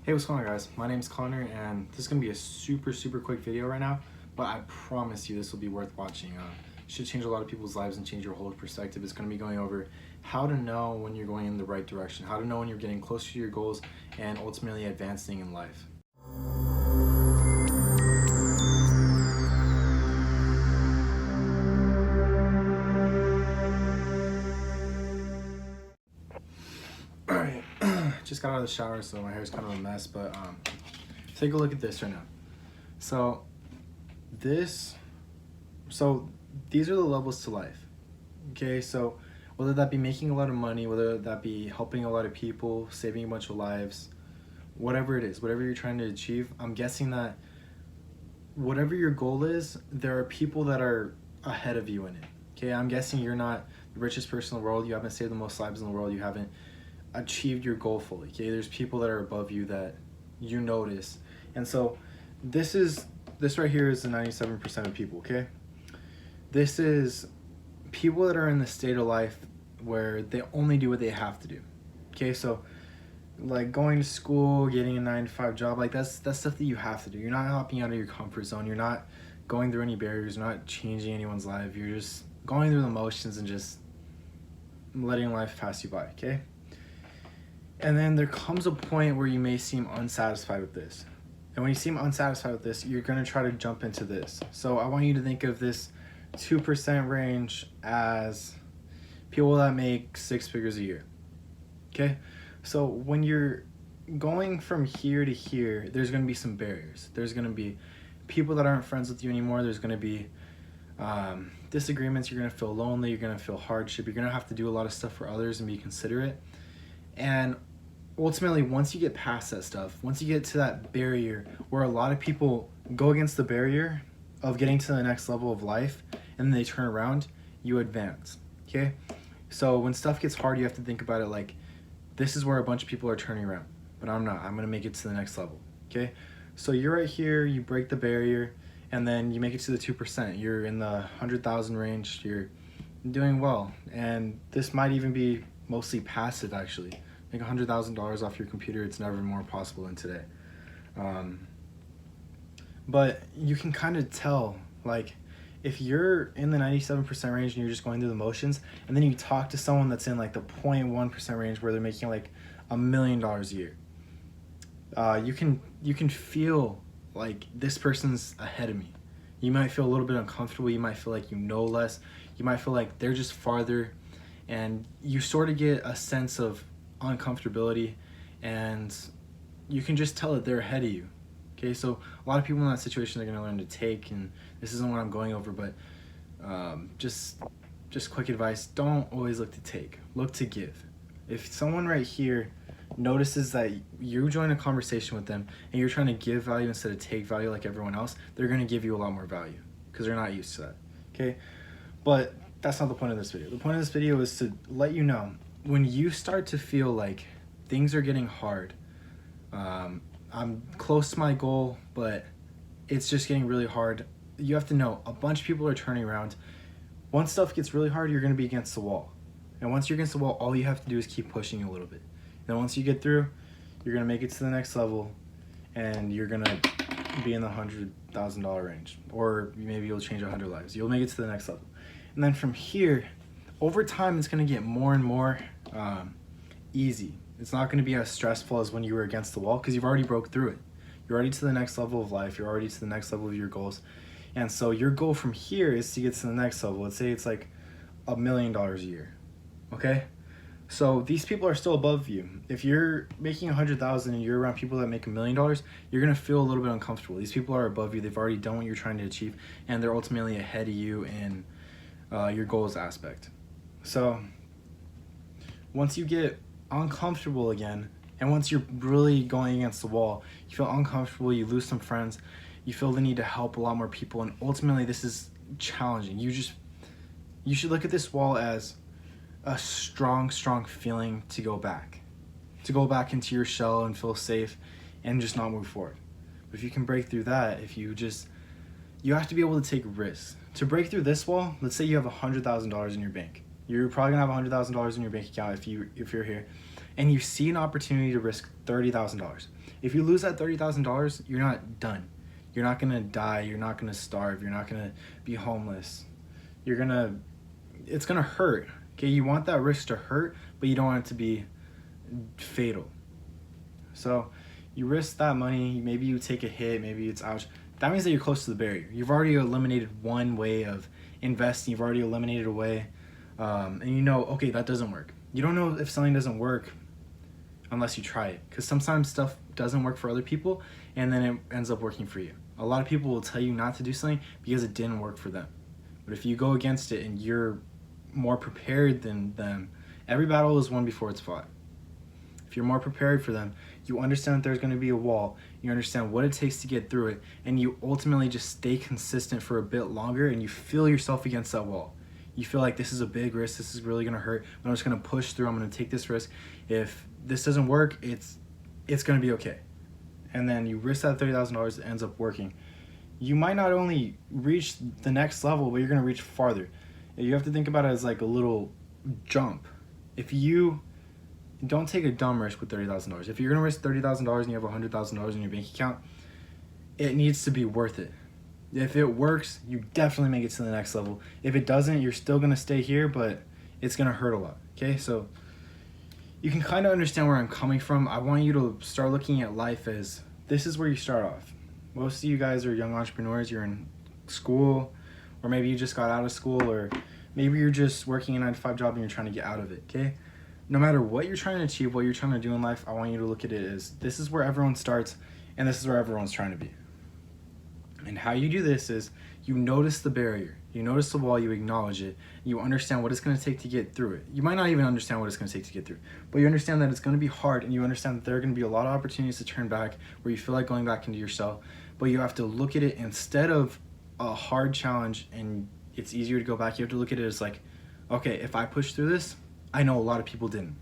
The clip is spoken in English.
Hey, what's going on, guys? My name's Connor, and this is going to be a super quick video right now, but I promise you this will be worth watching. It should change a lot of people's lives and change your whole perspective. It's going to be going over how to know when you're going in the right direction, how to know when you're getting closer to your goals, and ultimately advancing in life. Alright, just got out of the shower, so my hair's kind of a mess, but take a look at this right now. So these are the levels to life. Okay, so whether that be making a lot of money, whether that be helping a lot of people, saving a bunch of lives, whatever it is, whatever you're trying to achieve, I'm guessing that whatever your goal is, there are people that are ahead of you in it. Okay, I'm guessing you're not the richest person in the world, you haven't saved the most lives in the world, you haven't achieved your goal fully. Okay, there's people that are above you that you notice. And so this right here is the 97% of people. Okay, this is people that are in the state of life where they only do what they have to do. Okay, so like going to school, getting a 9-to-5 job, like that's stuff that you have to do. You're not hopping out of your comfort zone, you're not going through any barriers, you're not changing anyone's life, you're just going through the motions and just letting life pass you by. Okay, and then there comes a point where you may seem unsatisfied with this. And when you seem unsatisfied with this, you're going to try to jump into this. So I want you to think of this 2% range as people that make 6 figures a year. Okay? So when you're going from here to here, there's going to be some barriers. There's going to be people that aren't friends with you anymore. There's going to be disagreements. You're going to feel lonely. You're going to feel hardship. You're going to have to do a lot of stuff for others and be considerate. And ultimately, once you get past that stuff, once you get to that barrier where a lot of people go against the barrier of getting to the next level of life and then they turn around, you advance. Okay? So when stuff gets hard, you have to think about it like, this is where a bunch of people are turning around, but I'm not. I'm going to make it to the next level. Okay? So you're right here, you break the barrier, and then you make it to the 2%. You're in the 100,000 range. You're doing well. And this might even be mostly passive, actually. Make $100,000 off your computer, it's never more possible than today. But you can kind of tell, like, if you're in the 97% range and you're just going through the motions, and then you talk to someone that's in like the 0.1% range where they're making like $1 million a year, you can feel like this person's ahead of me. You might feel a little bit uncomfortable, you might feel like you know less, you might feel like they're just farther, and you sort of get a sense of uncomfortability, and you can just tell that they're ahead of you. Okay, so a lot of people in that situation are going to learn to take, and this isn't what I'm going over, but just quick advice: don't always look to take, look to give. If someone right here notices that you join a conversation with them and you're trying to give value instead of take value like everyone else, they're going to give you a lot more value because they're not used to that. Okay, but that's not the point of this video. The point of this video is to let you know, when you start to feel like things are getting hard, I'm close to my goal, but it's just getting really hard, you have to know a bunch of people are turning around. Once stuff gets really hard, you're going to be against the wall. And once you're against the wall, all you have to do is keep pushing a little bit. And then once you get through, you're going to make it to the next level, and you're going to be in the $100,000 range. Or maybe you'll change 100 lives. You'll make it to the next level. And then from here, over time, it's going to get more and more easy. It's not going to be as stressful as when you were against the wall because you've already broke through it. You're already to the next level of life. You're already to the next level of your goals. And so your goal from here is to get to the next level. Let's say it's like $1 million a year. Okay? So these people are still above you. If you're making 100,000 and you're around people that make $1 million, you're going to feel a little bit uncomfortable. These people are above you. They've already done what you're trying to achieve, and they're ultimately ahead of you in your goals aspect. So once you get uncomfortable again, and once you're really going against the wall, you feel uncomfortable, you lose some friends, you feel the need to help a lot more people, and ultimately this is challenging. You should look at this wall as a strong feeling to go back into your shell and feel safe and just not move forward. But if you can break through that, you have to be able to take risks. To break through this wall, let's say you have $100,000 in your bank. You're probably gonna have $100,000 in your bank account if you're here, and you see an opportunity to risk $30,000. If you lose that $30,000, you're not done. You're not gonna die. You're not gonna starve. You're not gonna be homeless. It's gonna hurt. Okay, you want that risk to hurt, but you don't want it to be fatal. So you risk that money. Maybe you take a hit. Maybe it's ouch. That means that you're close to the barrier. You've already eliminated one way of investing. You've already eliminated a way, and you know, okay, that doesn't work. You don't know if something doesn't work unless you try it, because sometimes stuff doesn't work for other people, and then it ends up working for you. A lot of people will tell you not to do something because it didn't work for them. But if you go against it and you're more prepared than them, every battle is won before it's fought. If you're more prepared for them, you understand that there's going to be a wall, you understand what it takes to get through it, and you ultimately just stay consistent for a bit longer, and you feel yourself against that wall. You feel like this is a big risk, this is really going to hurt, but I'm just going to push through, I'm going to take this risk. If this doesn't work, it's going to be okay. And then you risk that $30,000, it ends up working. You might not only reach the next level, but you're going to reach farther. You have to think about it as like a little jump. If you don't take a dumb risk with $30,000, if you're going to risk $30,000 and you have $100,000 in your bank account, it needs to be worth it. If it works, you definitely make it to the next level. If it doesn't, you're still going to stay here, but it's going to hurt a lot. Okay, so you can kind of understand where I'm coming from. I want you to start looking at life as this is where you start off. Most of you guys are young entrepreneurs. You're in school, or maybe you just got out of school, or maybe you're just working a 9-to-5 job and you're trying to get out of it, okay? No matter what you're trying to achieve, what you're trying to do in life, I want you to look at it as this is where everyone starts, and this is where everyone's trying to be. And how you do this is you notice the barrier, you notice the wall, you acknowledge it, you understand what it's going to take to get through it. You might not even understand what it's going to take to get through, but you understand that it's going to be hard, and you understand that there are going to be a lot of opportunities to turn back where you feel like going back into yourself, but you have to look at it instead of a hard challenge and it's easier to go back. You have to look at it as like, okay, if I push through this, I know a lot of people didn't.